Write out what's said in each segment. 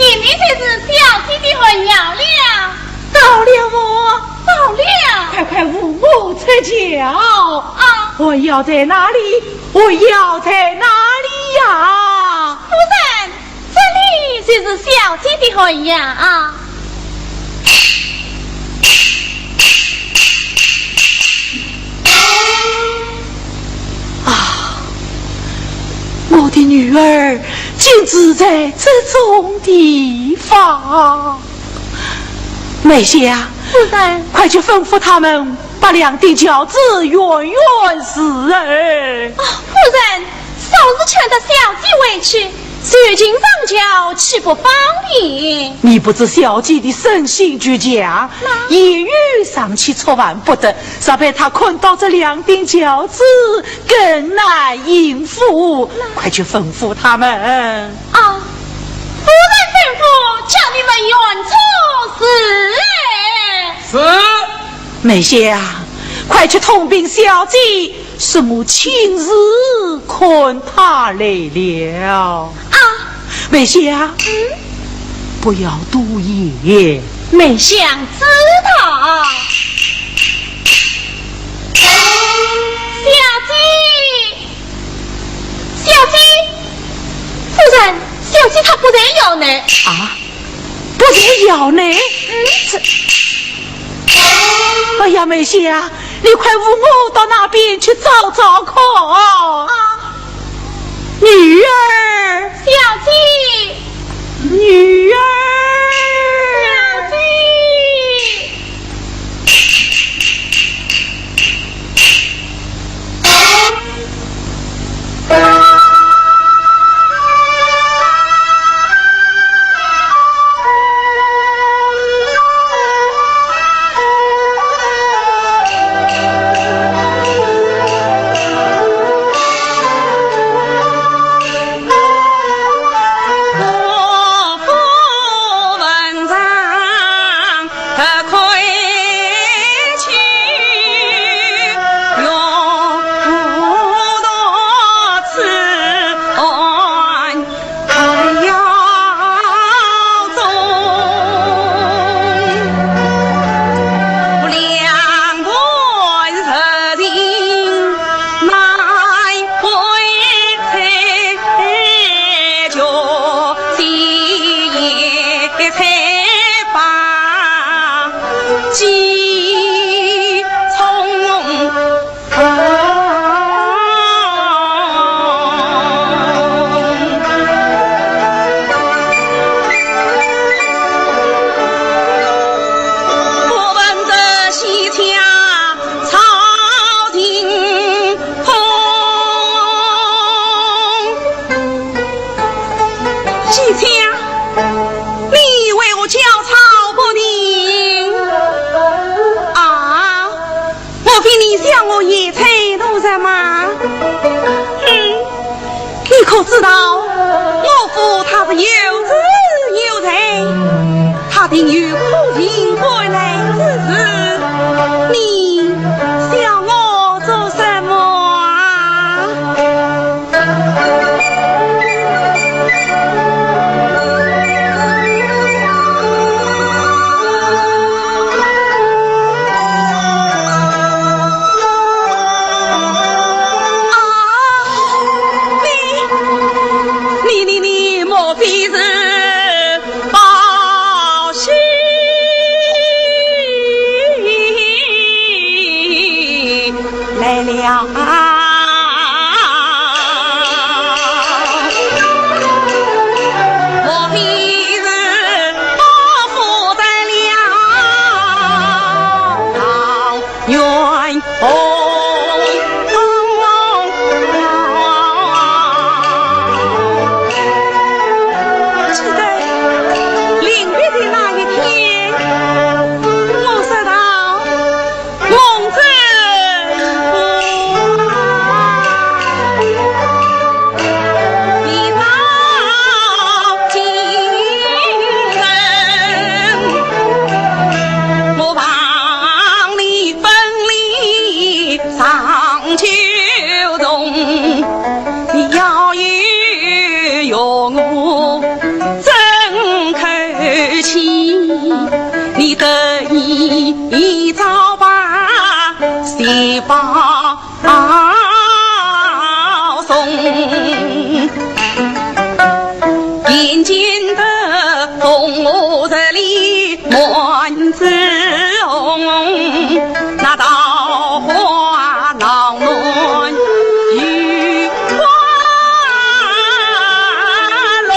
今天就是小姐的婚要了。到了我，到了，快快扶我出轿啊！我要在哪里？我要在哪里呀？夫人，这里就是小姐的婚呀啊！我的女儿竟只在这种地方。梅香，夫人，快去吩咐他们把两顶轿子远远施儿。夫人，少日劝得小姐回去，如今上轿岂不方便？你不知小姐的身心俱强，言语尚且措完不得，少被她困到这两顶轿子更难应付。快去吩咐他们。啊！夫人吩咐，叫你们远处是。是。梅香，快去通禀小姐，师母亲自困她来了。啊！梅香，不要多言。梅香知道。小姐，夫人，小姐她不然要呢。啊，不然要呢？哎呀，梅香，你快扶我到那边去找找看。女儿，小姐，女儿，小姐。可知道我父他是有子有财，他定有苦尽归来之时，你想我做什么啊？你莫非是报喜？眼见得红我这里满枝红，那桃花浪漫雨花龙，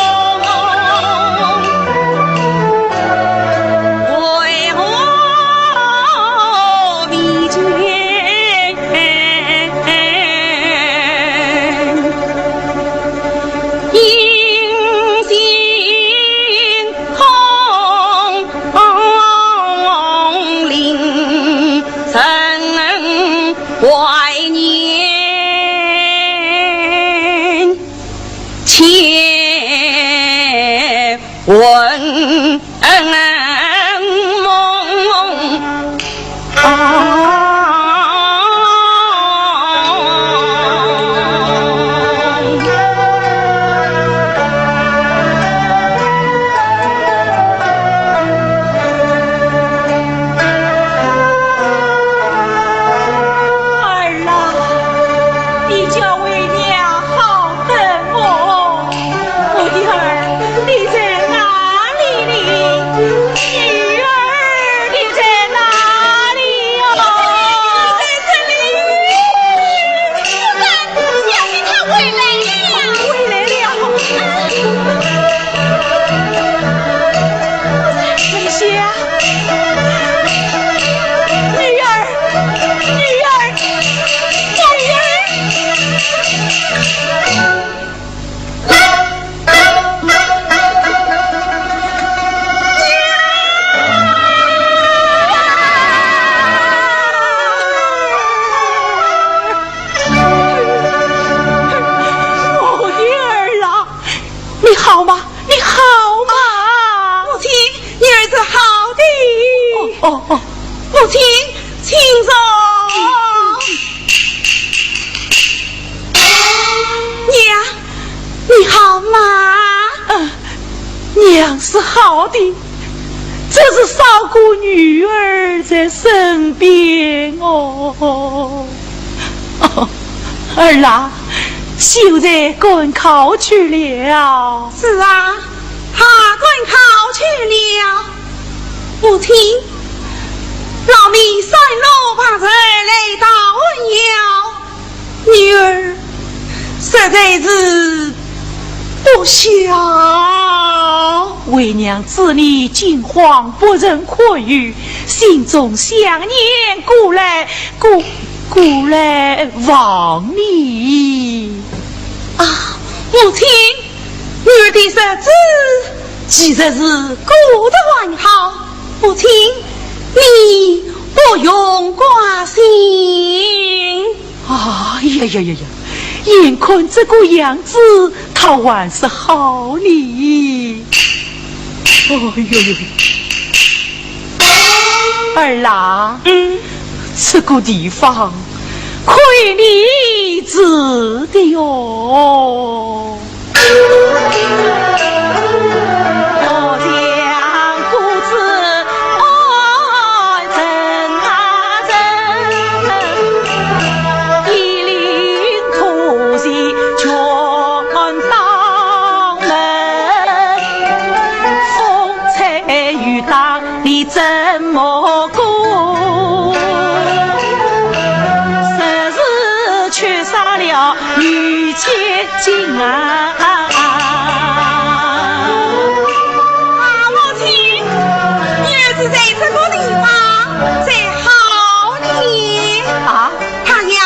为何比肩迎新空灵曾怀念千闻梦母亲，请坐。娘，你好吗？娘是好的，这是少姑女儿在身边哦。儿郎，秀才赶考去了。是啊，他赶考去了。母亲。老米山路旁人来到问友，女儿实在是不孝。为娘知你惊慌不忍可语，心中想念故来望你。啊，母亲，女儿的日子其实是过得还好，母亲。你不用挂心。哎呀呀呀呀！眼看这个样子，他还是好你。哎呦呦！儿郎，这个地方亏你知的哟。怎么过？实是缺少了女千金啊！母亲，女儿是在这个地方在好你啊。他呀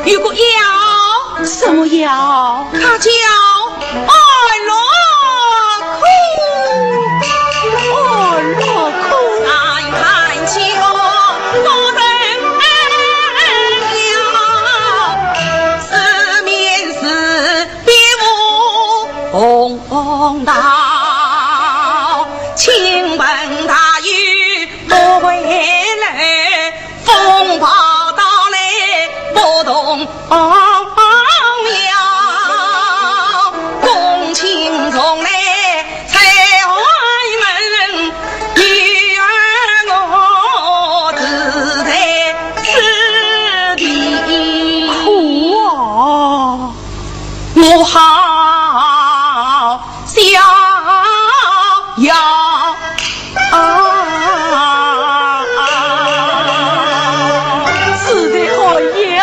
有个药，什么药？他叫爱乐苦。红到亲闻大雨不回来，风暴到来不动摇，公卿从来才怀门，女儿我自在此地。苦啊！我好实在好要，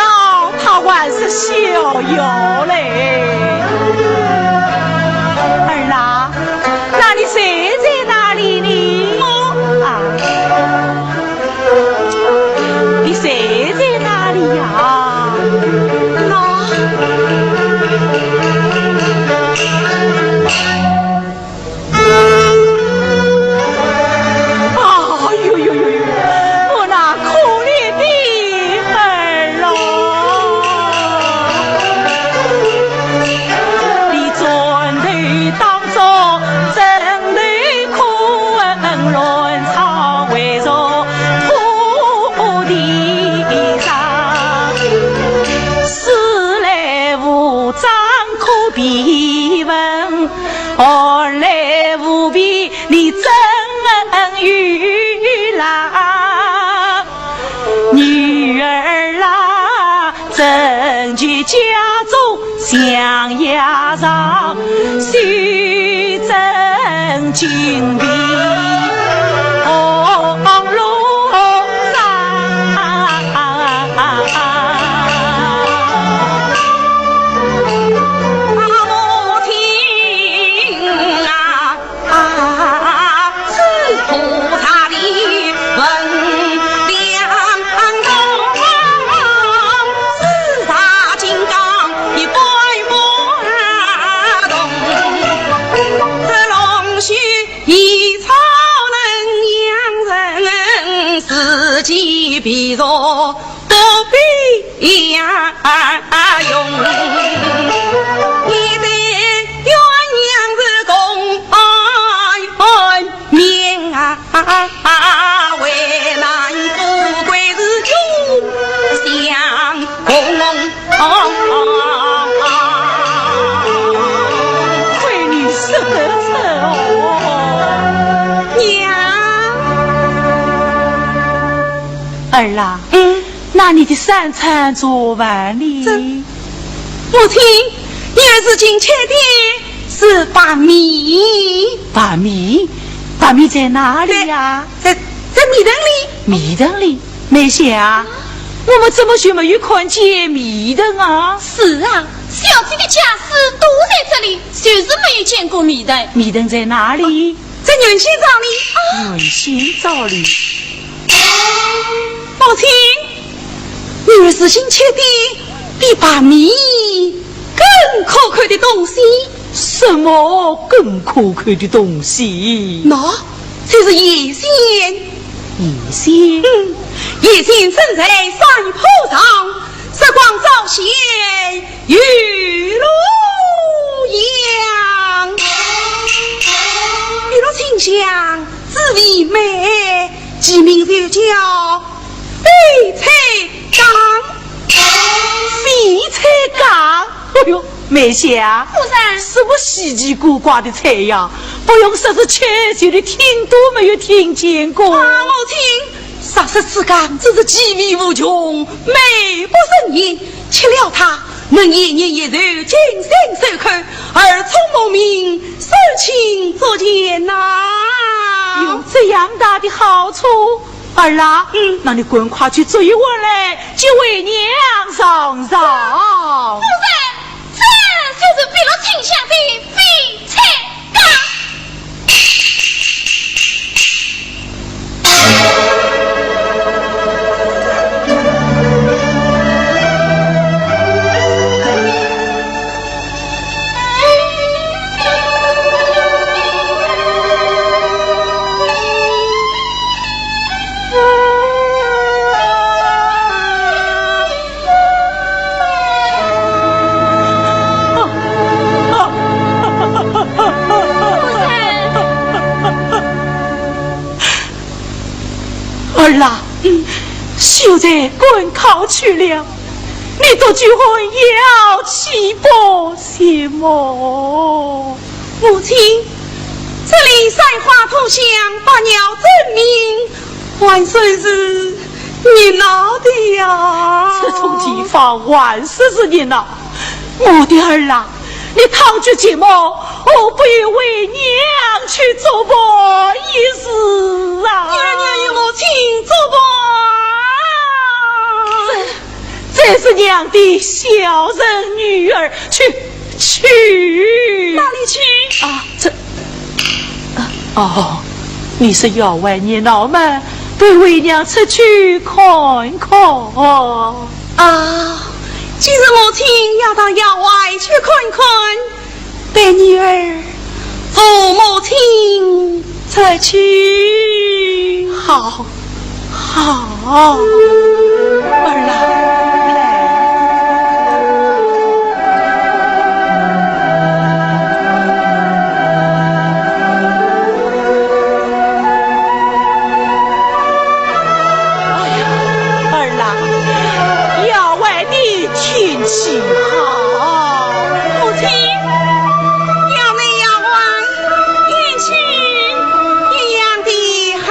他还是逍遥嘞。儿啦，那你谁在哪里呢？你谁在哪里呀？我那可怜的儿喽，你转头当作真头苦论草为着土地上，思来无章可比问，何来无比你真与郎，女儿啦，正居家中象牙上，须真金币红炉上。比作不必呀用，你的鸳鸯之功面为难富贵之主相共。亏你识得车娘儿啦，那你的三餐做完了？母亲，你儿子今切的是把米。把米在哪里呀？在米灯里。米灯里，梅霞，我们怎么就没有看见米灯啊？是啊，小姐的家事都在这里，就是没有见过米灯。米灯在哪里？在元仙灶里。元仙灶里。母亲，女儿是新切的比把米更可口的东西。什么更可口的东西？那就是叶仙。叶仙？叶仙生在山坡上，时光早现玉露阳。玉露清香，滋味美，其名就叫翡翠缸。翡翠缸？哎呦，梅霞，夫人，什么稀奇古怪的菜呀？不用说是全球的听都没有听见过。母亲，啥是此缸真是奇味无穷，美不胜言。吃了它，能延年益寿，精神受口，儿聪梦明，事情作见呐。有这样大的好处。儿啦，那你赶快去做一碗来，就为娘上上。夫人，这就是比罗清香的翡翠缸。儿啦，秀才赶考去了，你都结婚要起报什么？母亲，这里赛花图像把鸟证明，万岁是你闹的呀！这种地方万事是你闹，我的儿啦，你唐举节目我不愿为娘去做薄一事啊！女儿娘与母亲做薄，这是娘的孝顺女儿，去哪里去啊？哦，你是要外年老们对为娘出去看看啊？今日母亲要到郊外去看看，带女儿父母亲出去。好，儿来。天气好，母亲，要内要外，运气一样的好。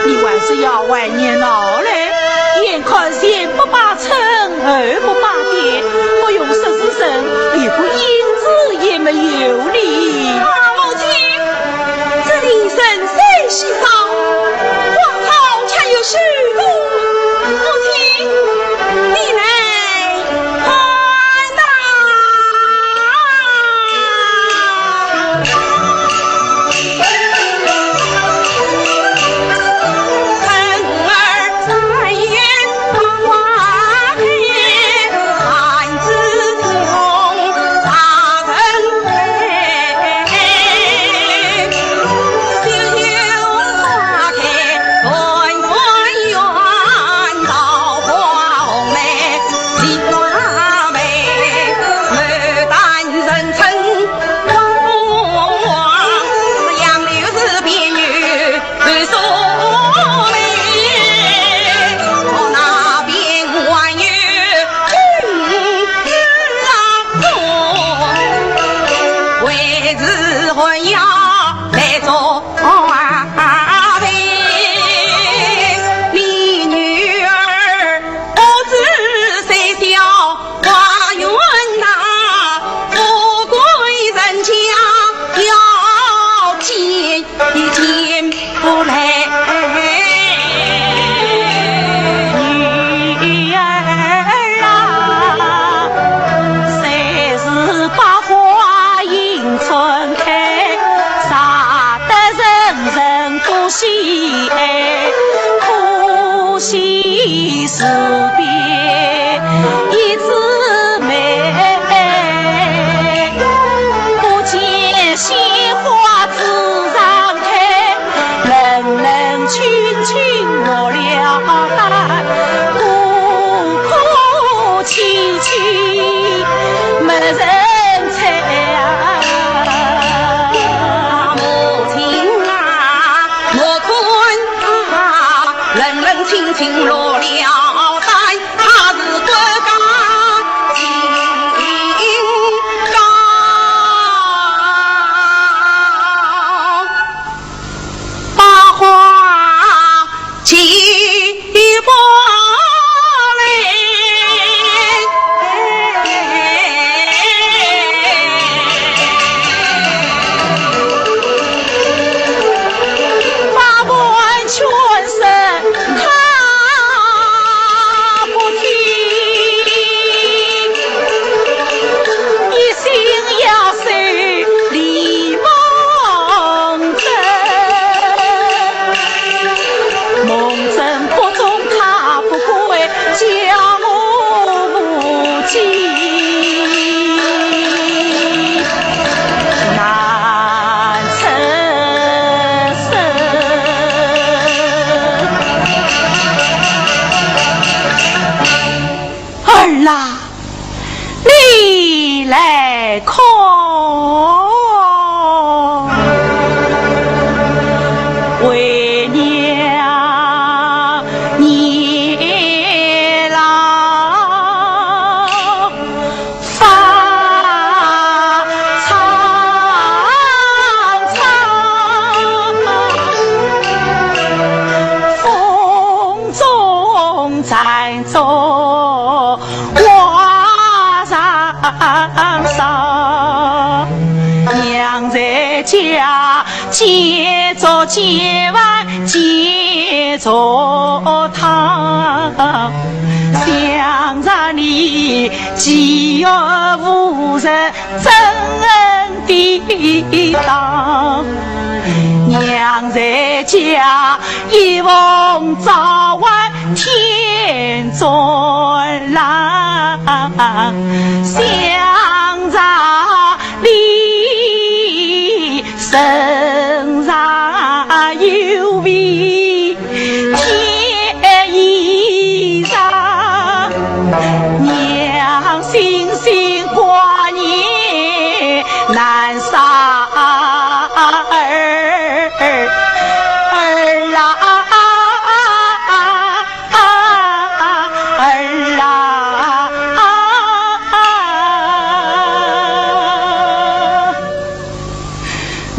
你还是要外年老嘞，眼看前不把称，后不把点，不用10时辰，连个银子也没有哩。母亲，这里神水稀少，花草却有许多。母亲，你来看呐！春儿在园花开，汉子从大人回，秀秀花开团团圆。是别一枝梅，不见鲜花枝上开，冷冷清清我了担，苦苦凄凄没人睬啊。母亲啊，我困啊，冷冷清清落了单，他是国家金刚，把花齐拨来。把完全身他不听，一心要守李梦珍，梦珍不中他不归，叫我母亲难承受。儿啦，你来看，为娘年老发苍苍，风中站着花上坐堂，想着你饥饿无人真的当，娘在家一逢早晚天中郎，想着你身上有味天衣裳，娘心心挂念难杀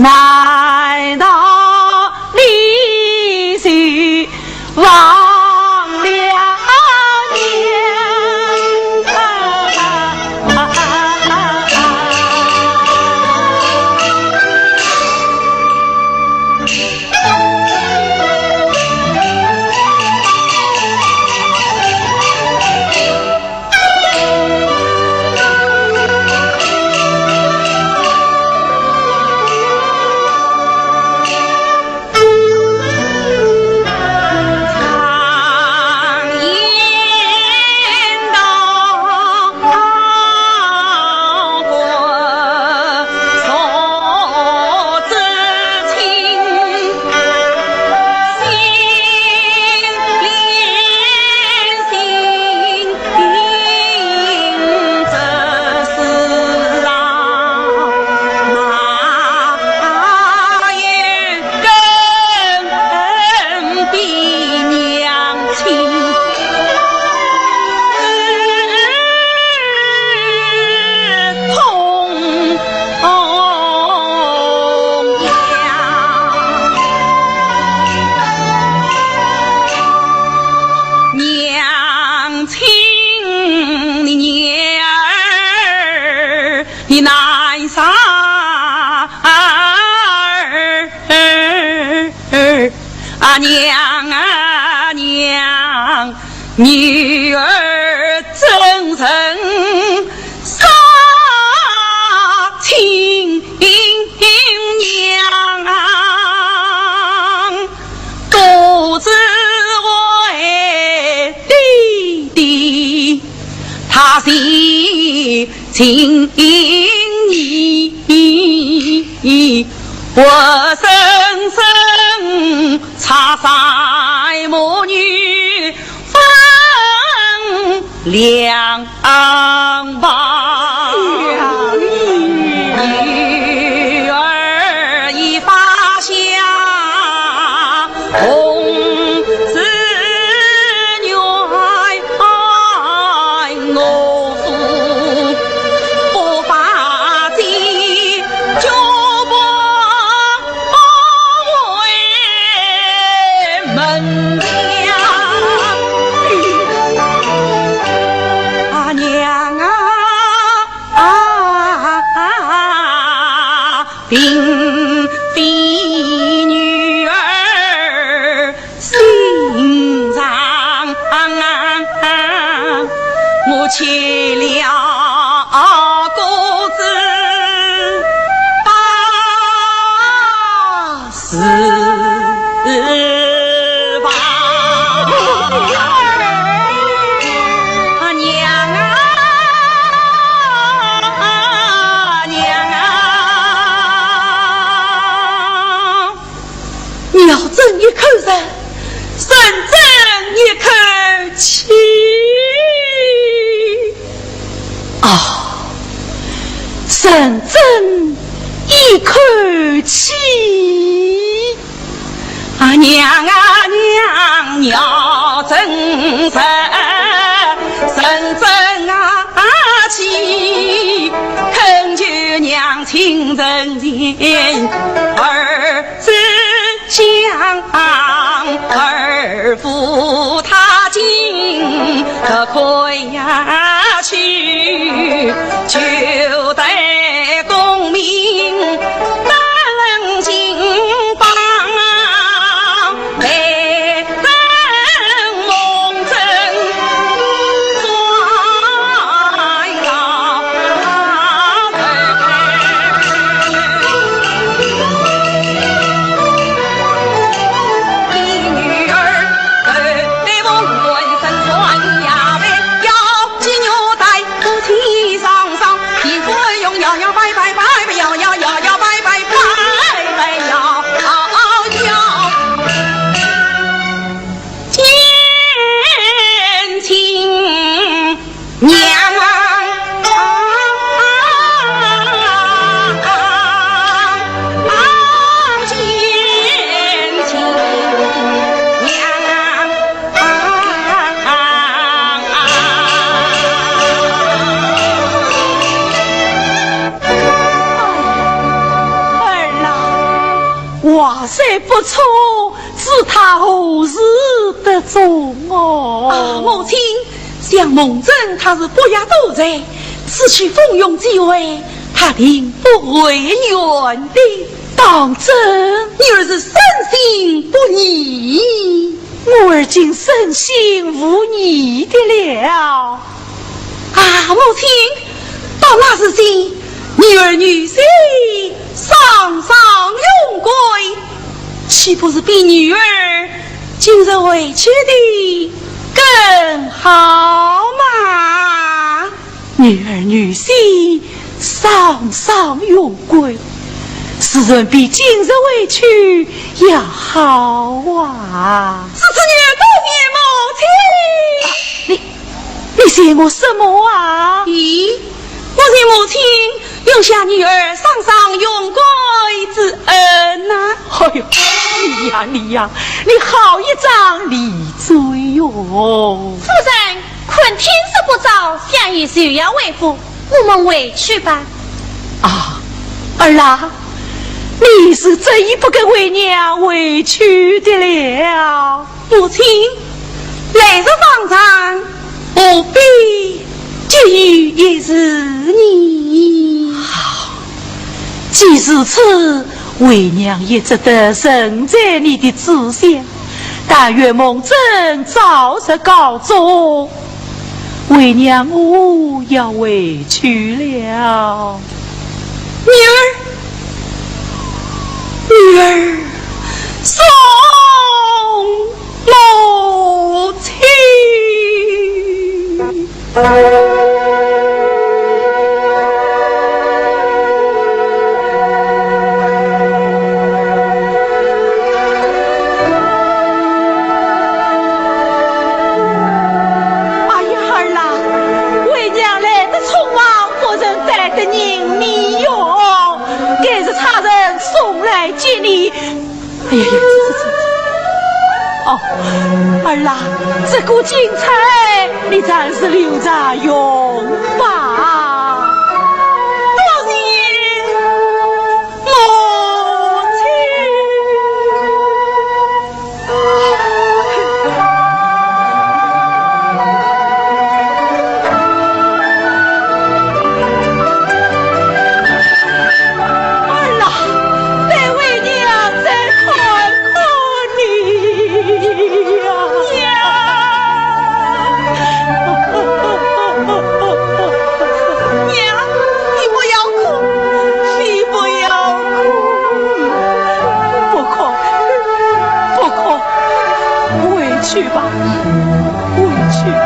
难道你是忘了娘啊娘，女儿真诚杀亲娘啊，独自为弟弟，他心情你我深深插在母女分两旁，女儿已发下红子女我父不把计就不为门娘啊娘啊并非女儿心肠母亲了骨子把死吧娘啊娘啊，你要争一口人，深争一口气深争一口气啊娘啊娘，要争深争气，恳求娘亲人间儿子相儿夫他今可亏呀去，就得功名大人金榜来得话虽不错，知他何时得中哦？母亲，像蒙真他是不雅多才，此去奉用机会，他定不会远的。当真，女儿是深信不疑。我儿竟深信无疑的了。母亲，到那时起，女儿女婿上上永归，岂不是比女儿今日委屈的更好嘛？女儿女婿上上永归，使人比今日委屈要好啊！是此女儿多谢母亲。你谢我什么啊？咦，我谢母亲留下女儿上上永归之恩呐！哎呦，你呀，你好一张理嘴哟！夫人，困天色不早，相爷就要为父，我们回去吧。啊，儿郎，你是真意不跟为娘委屈的了。母亲，来日方长，不必急于一时你。好，既如此，为娘也值得承载你的志向。但愿蒙真早日告终，为娘我要委屈了。女儿送母亲。哎呀呀，哦，儿郎，这股精彩，你暂时留着用吧。多谢母亲。儿郎，再为娘再看看你呀，娘，你不要哭，你不要哭，不哭，回去吧，回去吧。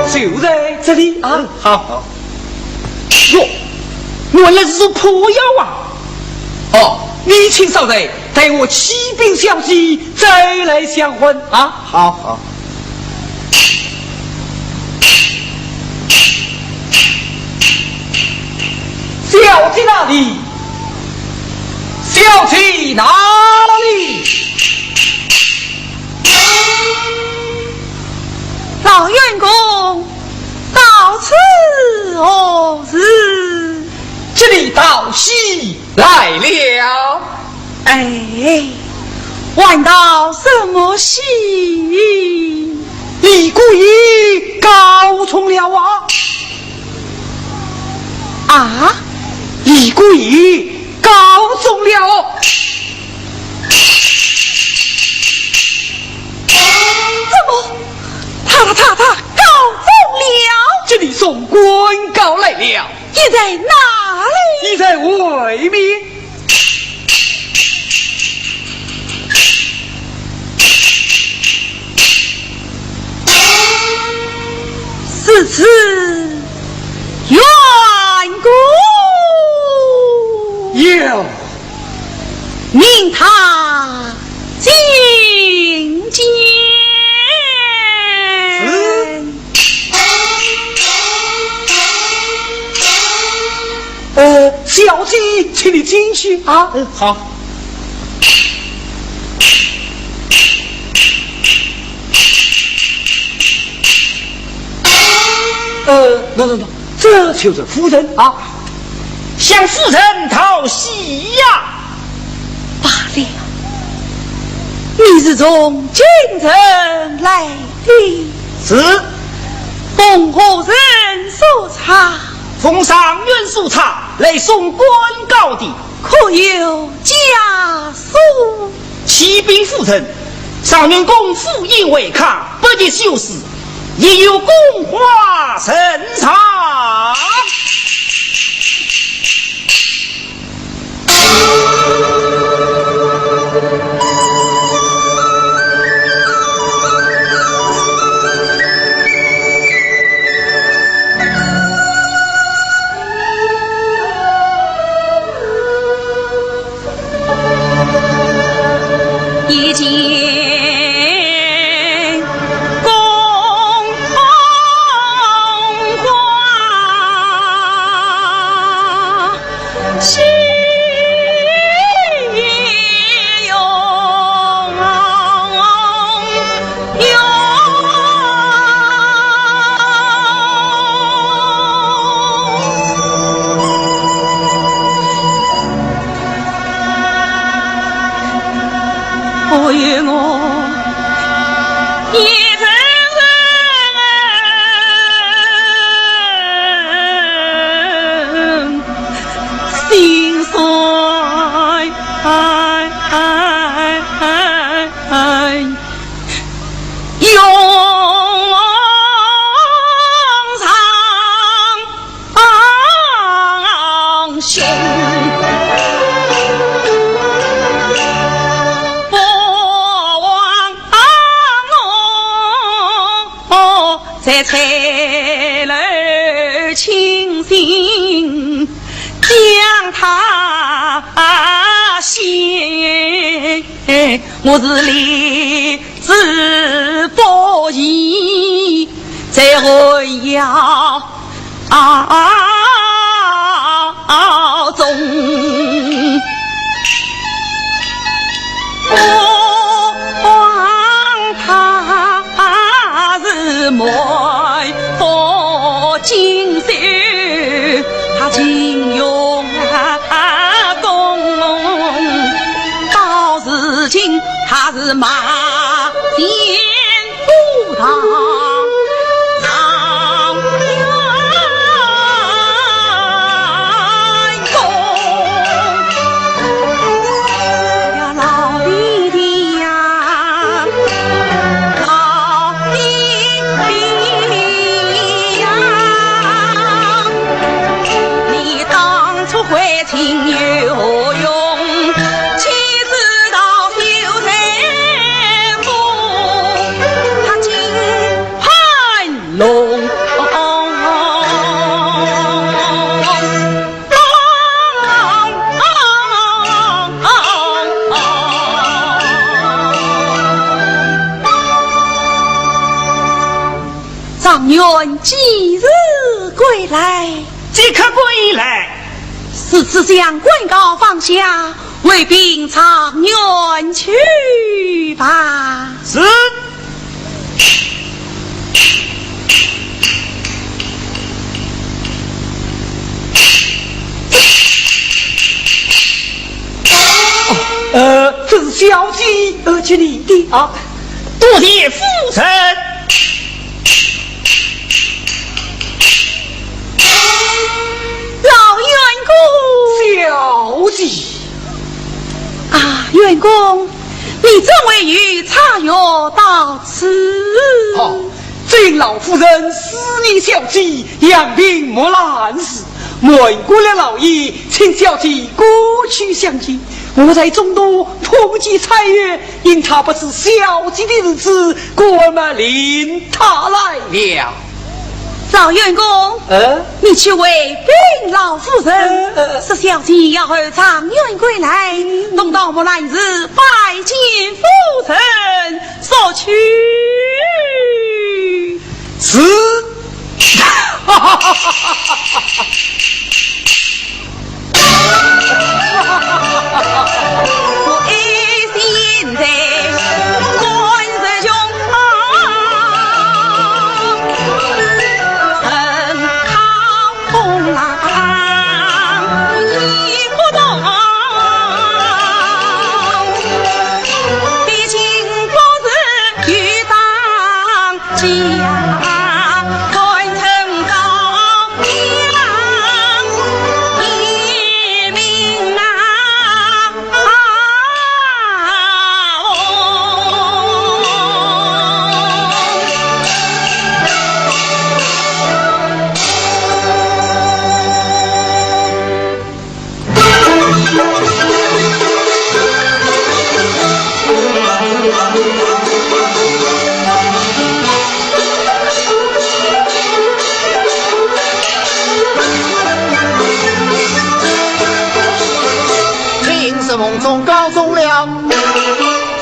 就在这里啊！好。哟，原来是破药啊！哦，你请少贼，待我起兵消息，再来相还啊！好好。小妻哪里？小妻哪里？老员工，到此何事？这里道喜来了。哎，玩到什么戏？你故意告从了啊！啊！你故意告中了。他告走了。这里送官告来了，你在哪里？你在外面。是此缘故。有，命他觐见。小姐，请你进去啊。好。这就是夫人啊，向夫人讨喜呀。罢了，你是从京城来的？是。奉何人所差？奉上元素茶来送官告的，可有家书？启禀夫人，上面公府因为抗，不得休事，也有宫花审查。一见宫花喜我与我一人心碎，永长心。在彩楼清醒，将他献，我是立志不移，在回窑中。埋伏金手，他金用功，到如今他是马前不堂。情有用，岂知道秀才妇，他竟盘龙。状元几日归来？即刻归来。是此将官告放下，为兵长远去吧。是。这是小姐请你的啊，多谢夫人。小姐啊，员工，你怎为与茶药到此？哦，这尊老夫人思念小妻，养病莫难事。问过了老爷，请小妻过去相见。我在中都普及菜园，因他不是小姐的日子，故而嘛领他来了。赵员公，你去为禀老夫人，是小姐要和长远归来，弄到我来日拜见夫人所去。是。我一心在官人中很靠红浪一不动，毕竟不是欲当家。梦中告诉了，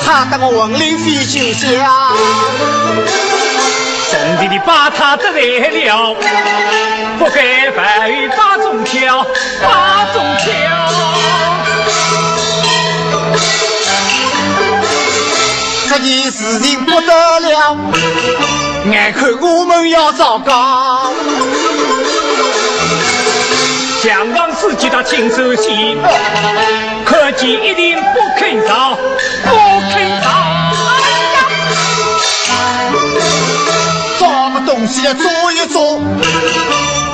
他当我文理非就下，真地的把他得来了，不该白玉把中挑，把中挑。这件事情不得了，眼看我们要糟糕。蒋王自己他亲手写，可见一定不肯饶，不肯饶。找个东西来做一做，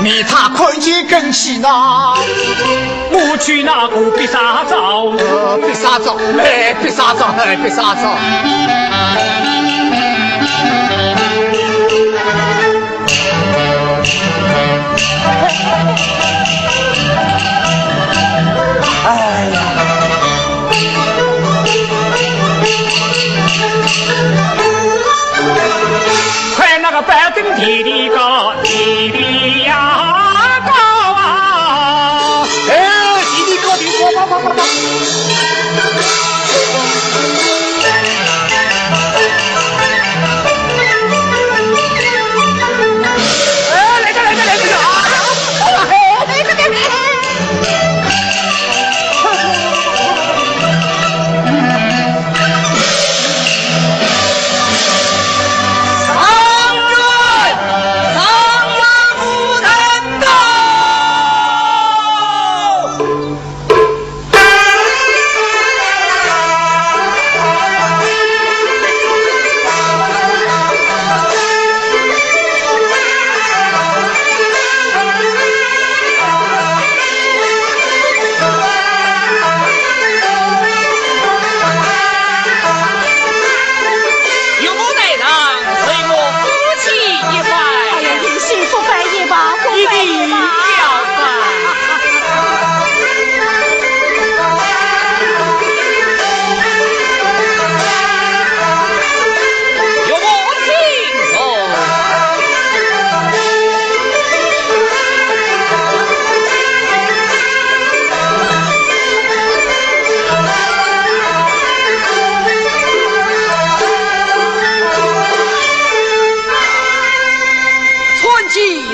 你他看见更气恼。我去那个必杀招，必杀招，哎，必杀招，哎，必杀招。哎呀！快那个白灯地里高，地里呀高啊！哎，地里高地高，跑！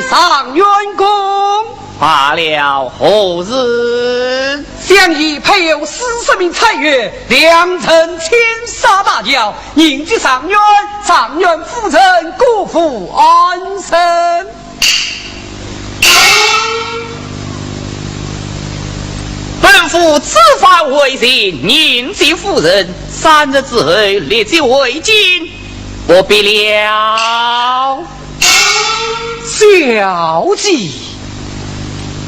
上员公罢了，何日相宜配有40名菜园，良辰千杀大轿，迎接上元夫人过府安生。本府此番为人迎接夫人，3日之后立即回京，不必了。小姐，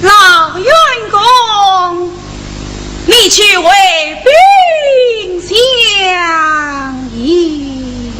老员公，你去为兵相迎。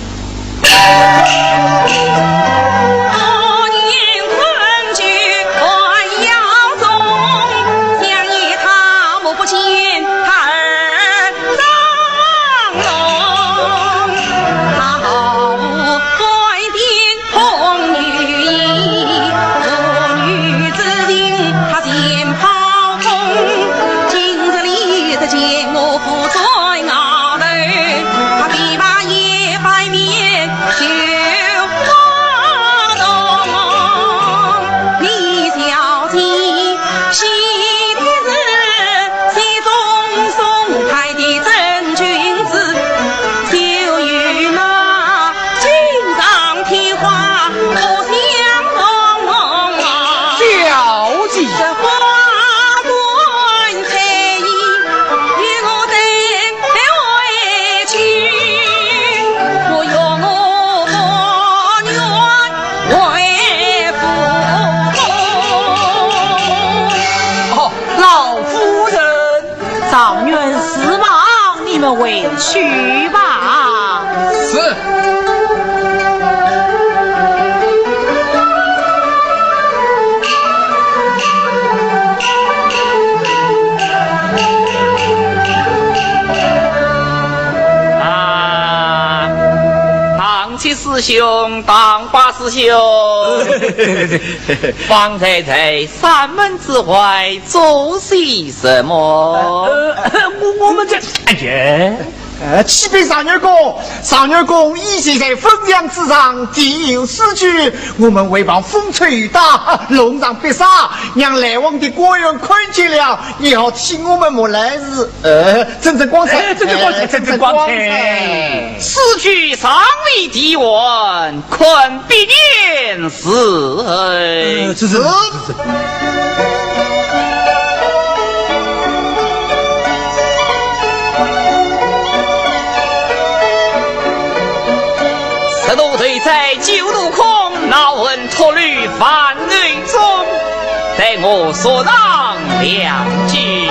夫人。状元失望，你们回去吧。是。师兄，当八师兄，方才在山门之外做些什么？我们这，哎呀。启禀少女公，少女公已经在汾阳之上地有失据，我们为防风吹雨打，龙上必杀，让来往的官员看见了，也好替我们莫来日真正光彩，真正光彩。此去上立地文，困必念是。是。这都对在九路空，闹闻脱律犯内中，待我所让两句。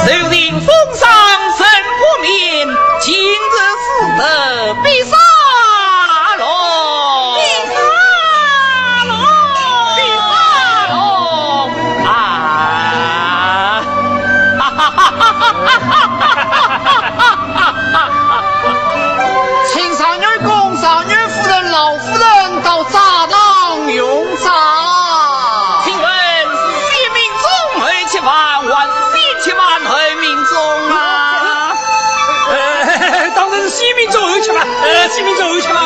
受令封赏神不明，今日死得必杀。请少女公、少女夫人、老夫人到茶堂用茶。请问是西民众而且万是西千万而民众啊？当然是西民众而且嘛，西民众而且嘛。